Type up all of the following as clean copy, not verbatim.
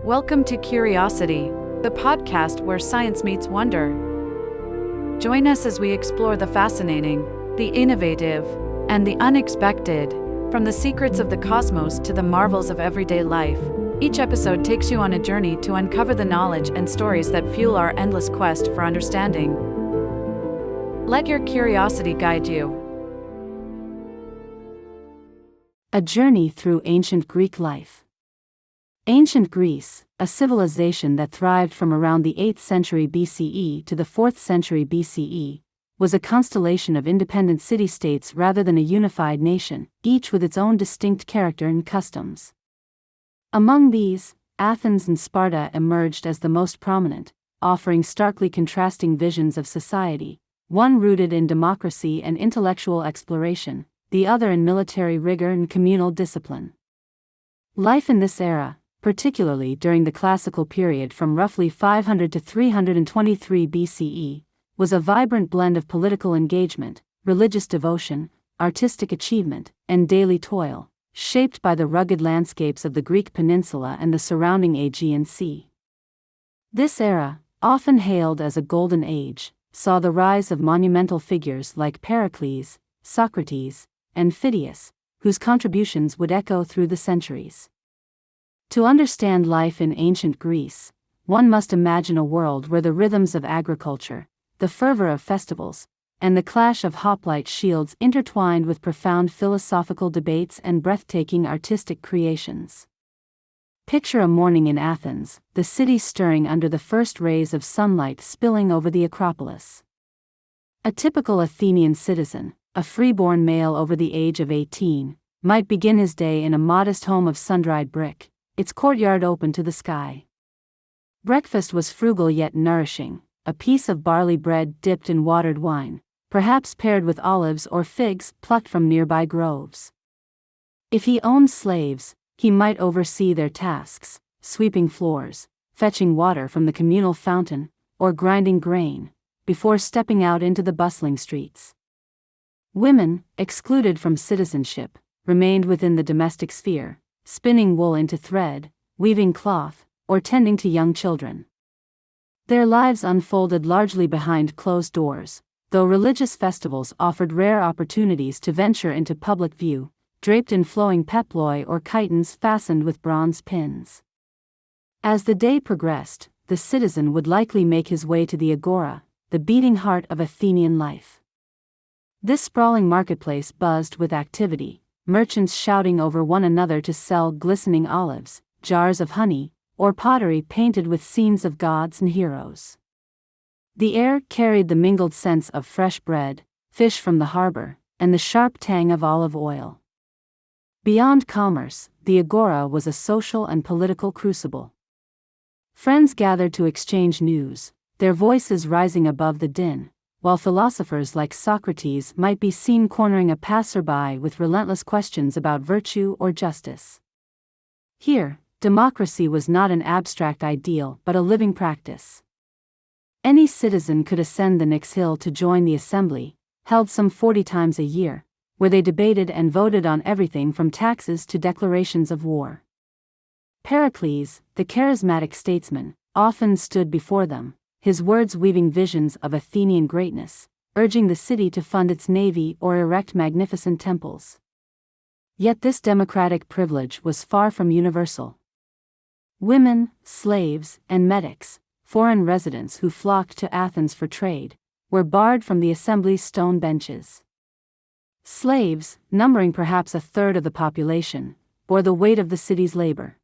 Welcome to Curiosity, the podcast where science meets wonder. Join us as we explore the fascinating, the innovative, and the unexpected, from the secrets of the cosmos to the marvels of everyday life. Each episode takes you on a journey to uncover the knowledge and stories that fuel our endless quest for understanding. Let your curiosity guide you. A journey through ancient Greek life. Ancient Greece, a civilization that thrived from around the 8th century BCE to the 4th century BCE, was a constellation of independent city-states rather than a unified nation, each with its own distinct character and customs. Among these, Athens and Sparta emerged as the most prominent, offering starkly contrasting visions of society, one rooted in democracy and intellectual exploration, the other in military rigor and communal discipline. Life in this era, particularly during the classical period from roughly 500 to 323 BCE, was a vibrant blend of political engagement, religious devotion, artistic achievement, and daily toil, shaped by the rugged landscapes of the Greek peninsula and the surrounding Aegean Sea. This era, often hailed as a golden age, saw the rise of monumental figures like Pericles, Socrates, and Phidias, whose contributions would echo through the centuries. To understand life in ancient Greece, one must imagine a world where the rhythms of agriculture, the fervor of festivals, and the clash of hoplite shields intertwined with profound philosophical debates and breathtaking artistic creations. Picture a morning in Athens, the city stirring under the first rays of sunlight spilling over the Acropolis. A typical Athenian citizen, a freeborn male over the age of 18, might begin his day in a modest home of sun-dried brick, its courtyard open to the sky. Breakfast was frugal yet nourishing, a piece of barley bread dipped in watered wine, perhaps paired with olives or figs plucked from nearby groves. If he owned slaves, he might oversee their tasks, sweeping floors, fetching water from the communal fountain, or grinding grain, before stepping out into the bustling streets. Women, excluded from citizenship, remained within the domestic sphere, spinning wool into thread, weaving cloth, or tending to young children. Their lives unfolded largely behind closed doors, though religious festivals offered rare opportunities to venture into public view, draped in flowing peploi or chitons fastened with bronze pins. As the day progressed, the citizen would likely make his way to the agora, the beating heart of Athenian life. This sprawling marketplace buzzed with activity, merchants shouting over one another to sell glistening olives, jars of honey, or pottery painted with scenes of gods and heroes. The air carried the mingled scents of fresh bread, fish from the harbor, and the sharp tang of olive oil. Beyond commerce, the agora was a social and political crucible. Friends gathered to exchange news, their voices rising above the din, while philosophers like Socrates might be seen cornering a passerby with relentless questions about virtue or justice. Here, democracy was not an abstract ideal but a living practice. Any citizen could ascend the Nix Hill to join the assembly, held some 40 times a year, where they debated and voted on everything from taxes to declarations of war. Pericles, the charismatic statesman, often stood before them, his words weaving visions of Athenian greatness, urging the city to fund its navy or erect magnificent temples. Yet this democratic privilege was far from universal. Women, slaves, and metics, foreign residents who flocked to Athens for trade, were barred from the assembly's stone benches. Slaves, numbering perhaps a third of the population, bore the weight of the city's labor.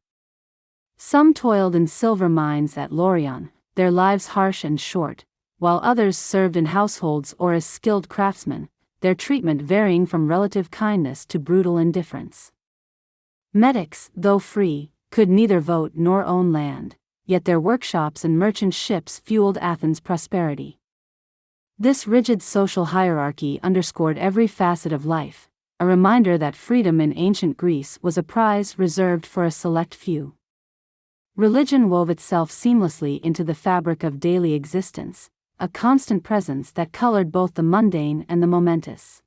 Some toiled in silver mines at Laurion, their lives harsh and short, while others served in households or as skilled craftsmen, their treatment varying from relative kindness to brutal indifference. Metics, though free, could neither vote nor own land, yet their workshops and merchant ships fueled Athens' prosperity. This rigid social hierarchy underscored every facet of life, a reminder that freedom in ancient Greece was a prize reserved for a select few. Religion wove itself seamlessly into the fabric of daily existence, a constant presence that colored both the mundane and the momentous.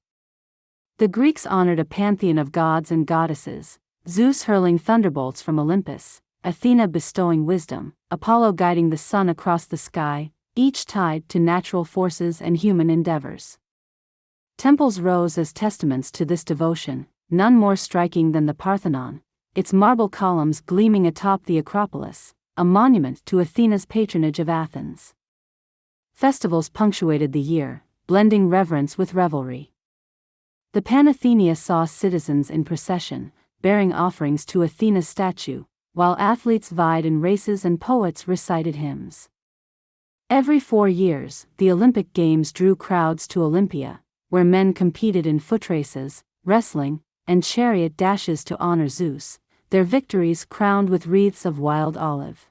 The Greeks honored a pantheon of gods and goddesses, Zeus hurling thunderbolts from Olympus, Athena bestowing wisdom, Apollo guiding the sun across the sky, each tied to natural forces and human endeavors. Temples rose as testaments to this devotion, none more striking than the Parthenon, its marble columns gleaming atop the Acropolis, a monument to Athena's patronage of Athens. Festivals punctuated the year, blending reverence with revelry. The Panathenaea saw citizens in procession, bearing offerings to Athena's statue, while athletes vied in races and poets recited hymns. Every 4 years, the Olympic Games drew crowds to Olympia, where men competed in foot races, wrestling, and chariot dashes to honor Zeus, their victories crowned with wreaths of wild olive.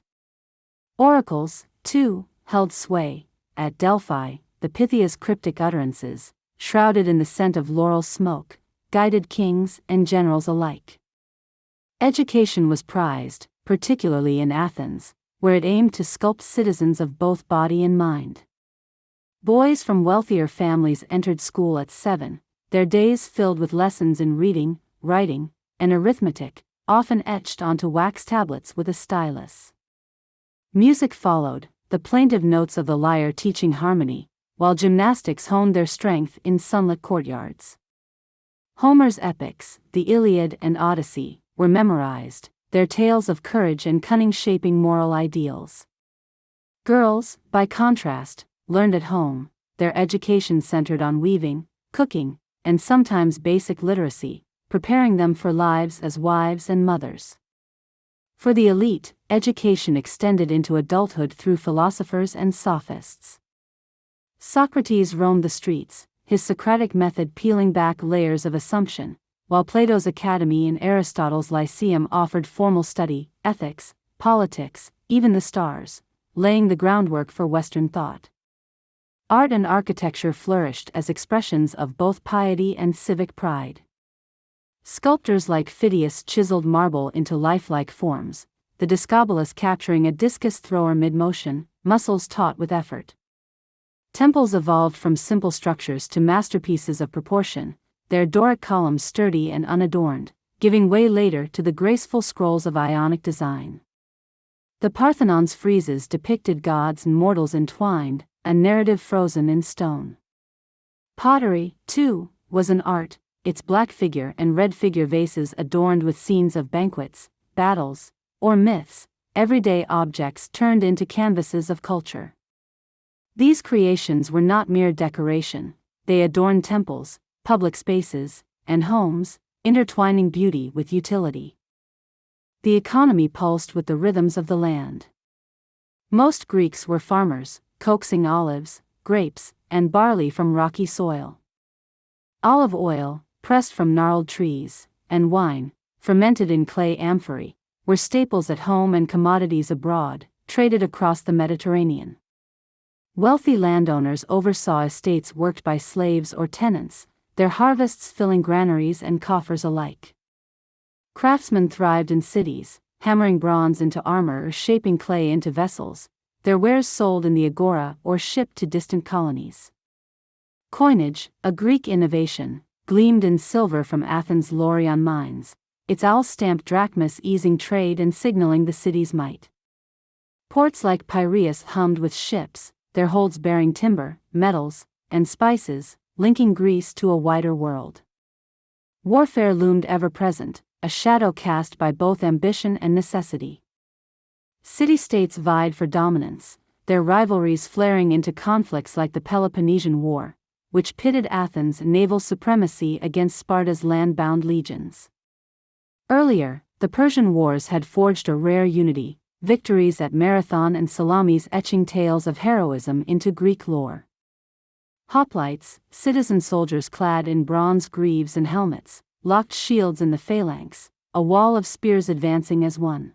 Oracles, too, held sway. At Delphi, the Pythia's cryptic utterances, shrouded in the scent of laurel smoke, guided kings and generals alike. Education was prized, particularly in Athens, where it aimed to sculpt citizens of both body and mind. Boys from wealthier families entered school at 7, their days filled with lessons in reading, writing, and arithmetic, often etched onto wax tablets with a stylus. Music followed, the plaintive notes of the lyre teaching harmony, while gymnastics honed their strength in sunlit courtyards. Homer's epics, the Iliad and Odyssey, were memorized, their tales of courage and cunning shaping moral ideals. Girls, by contrast, learned at home, their education centered on weaving, cooking, and sometimes basic literacy, preparing them for lives as wives and mothers. For the elite, education extended into adulthood through philosophers and sophists. Socrates roamed the streets, his Socratic method peeling back layers of assumption, while Plato's academy and Aristotle's lyceum offered formal study, ethics, politics, even the stars, laying the groundwork for Western thought. Art and architecture flourished as expressions of both piety and civic pride. Sculptors like Phidias chiseled marble into lifelike forms, the Discobolus capturing a discus thrower mid-motion, muscles taut with effort. Temples evolved from simple structures to masterpieces of proportion, their Doric columns sturdy and unadorned, giving way later to the graceful scrolls of Ionic design. The Parthenon's friezes depicted gods and mortals entwined, a narrative frozen in stone. Pottery, too, was an art, its black figure and red figure vases adorned with scenes of banquets, battles, or myths, everyday objects turned into canvases of culture. These creations were not mere decoration, they adorned temples, public spaces, and homes, intertwining beauty with utility. The economy pulsed with the rhythms of the land. Most Greeks were farmers, coaxing olives, grapes, and barley from rocky soil. Olive oil, pressed from gnarled trees, and wine, fermented in clay amphorae, were staples at home and commodities abroad, traded across the Mediterranean. Wealthy landowners oversaw estates worked by slaves or tenants, their harvests filling granaries and coffers alike. Craftsmen thrived in cities, hammering bronze into armor or shaping clay into vessels, their wares sold in the agora or shipped to distant colonies. Coinage, a Greek innovation, gleamed in silver from Athens' Laurion mines, its owl-stamped drachmas easing trade and signaling the city's might. Ports like Piraeus hummed with ships, their holds bearing timber, metals, and spices, linking Greece to a wider world. Warfare loomed ever-present, a shadow cast by both ambition and necessity. City-states vied for dominance, their rivalries flaring into conflicts like the Peloponnesian War, which pitted Athens' naval supremacy against Sparta's land-bound legions. Earlier, the Persian Wars had forged a rare unity, victories at Marathon and Salamis etching tales of heroism into Greek lore. Hoplites, citizen soldiers clad in bronze greaves and helmets, locked shields in the phalanx, a wall of spears advancing as one.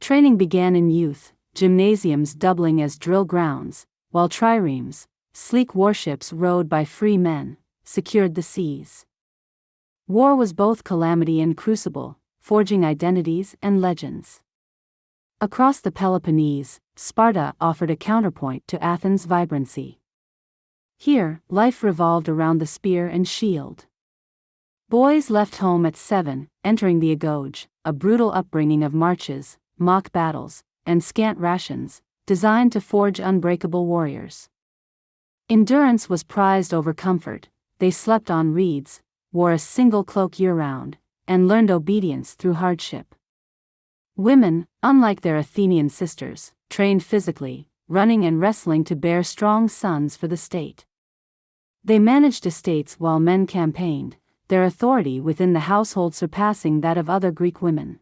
Training began in youth, gymnasiums doubling as drill grounds, while triremes, sleek warships rowed by free men, secured the seas. War was both calamity and crucible, forging identities and legends. Across the Peloponnese, Sparta offered a counterpoint to Athens' vibrancy. Here, life revolved around the spear and shield. Boys left home at 7, entering the agoge, a brutal upbringing of marches, mock battles, and scant rations, designed to forge unbreakable warriors. Endurance was prized over comfort. They slept on reeds, wore a single cloak year-round, and learned obedience through hardship. Women, unlike their Athenian sisters, trained physically, running and wrestling to bear strong sons for the state. They managed estates while men campaigned, their authority within the household surpassing that of other Greek women.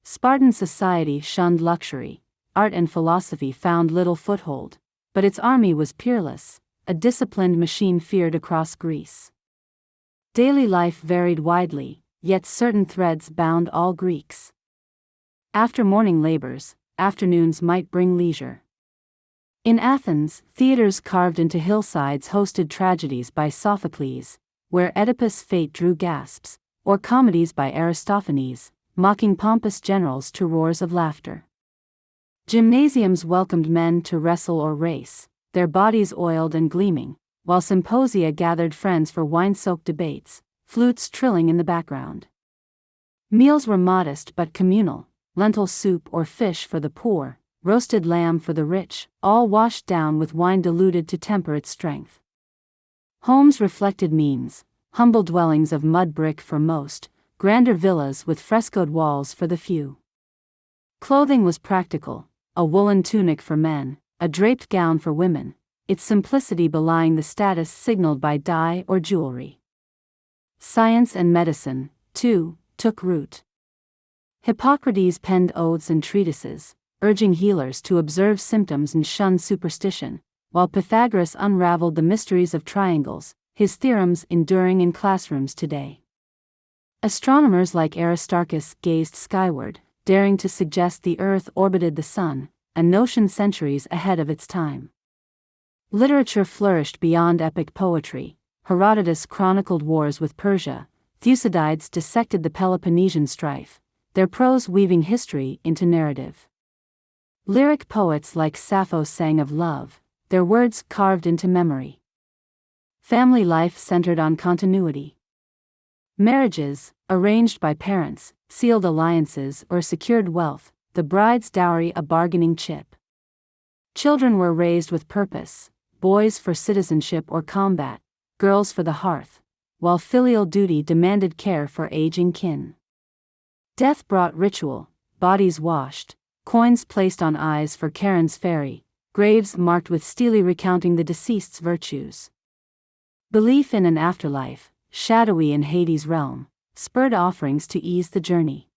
Spartan society shunned luxury, art and philosophy found little foothold, but its army was peerless, a disciplined machine feared across Greece. Daily life varied widely, yet certain threads bound all Greeks. After morning labors, afternoons might bring leisure. In Athens, theaters carved into hillsides hosted tragedies by Sophocles, where Oedipus' fate drew gasps, or comedies by Aristophanes, mocking pompous generals to roars of laughter. Gymnasiums welcomed men to wrestle or race, their bodies oiled and gleaming, while symposia gathered friends for wine-soaked debates, flutes trilling in the background. Meals were modest but communal, lentil soup or fish for the poor, roasted lamb for the rich, all washed down with wine diluted to temper its strength. Homes reflected means, humble dwellings of mud brick for most, grander villas with frescoed walls for the few. Clothing was practical, a woolen tunic for men, a draped gown for women, its simplicity belying the status signaled by dye or jewelry. Science and medicine, too, took root. Hippocrates penned odes and treatises, urging healers to observe symptoms and shun superstition, while Pythagoras unraveled the mysteries of triangles, his theorems enduring in classrooms today. Astronomers like Aristarchus gazed skyward, daring to suggest the Earth orbited the Sun, a notion centuries ahead of its time. Literature flourished beyond epic poetry. Herodotus chronicled wars with Persia, Thucydides dissected the Peloponnesian strife, their prose weaving history into narrative. Lyric poets like Sappho sang of love, their words carved into memory. Family life centered on continuity. Marriages, arranged by parents, sealed alliances or secured wealth, the bride's dowry a bargaining chip. Children were raised with purpose, boys for citizenship or combat, girls for the hearth, while filial duty demanded care for aging kin. Death brought ritual, bodies washed, coins placed on eyes for Charon's fairy, graves marked with stele recounting the deceased's virtues. Belief in an afterlife, shadowy in Hades' realm, spurred offerings to ease the journey.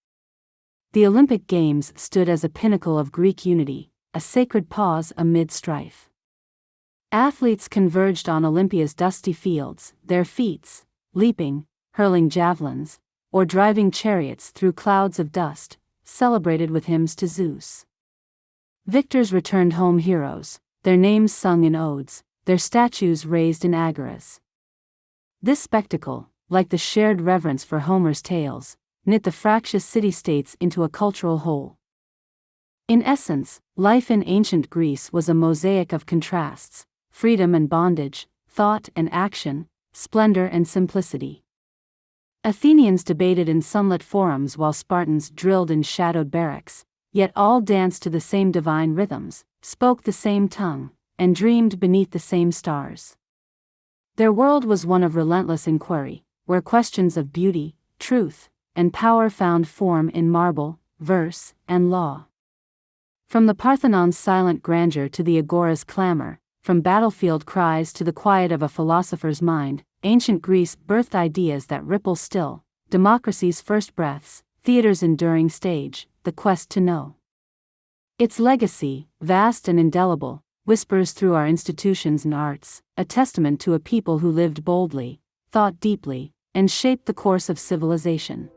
The Olympic Games stood as a pinnacle of Greek unity, a sacred pause amid strife. Athletes converged on Olympia's dusty fields, their feats, leaping, hurling javelins, or driving chariots through clouds of dust, celebrated with hymns to Zeus. Victors returned home heroes, their names sung in odes, their statues raised in agoras. This spectacle, like the shared reverence for Homer's tales, knit the fractious city-states into a cultural whole. In essence, life in ancient Greece was a mosaic of contrasts, freedom and bondage, thought and action, splendor and simplicity. Athenians debated in sunlit forums while Spartans drilled in shadowed barracks, yet all danced to the same divine rhythms, spoke the same tongue, and dreamed beneath the same stars. Their world was one of relentless inquiry, where questions of beauty, truth, and power found form in marble, verse, and law. From the Parthenon's silent grandeur to the agora's clamor, from battlefield cries to the quiet of a philosopher's mind, ancient Greece birthed ideas that ripple still, democracy's first breaths, theater's enduring stage, the quest to know. Its legacy, vast and indelible, whispers through our institutions and arts, a testament to a people who lived boldly, thought deeply, and shaped the course of civilization.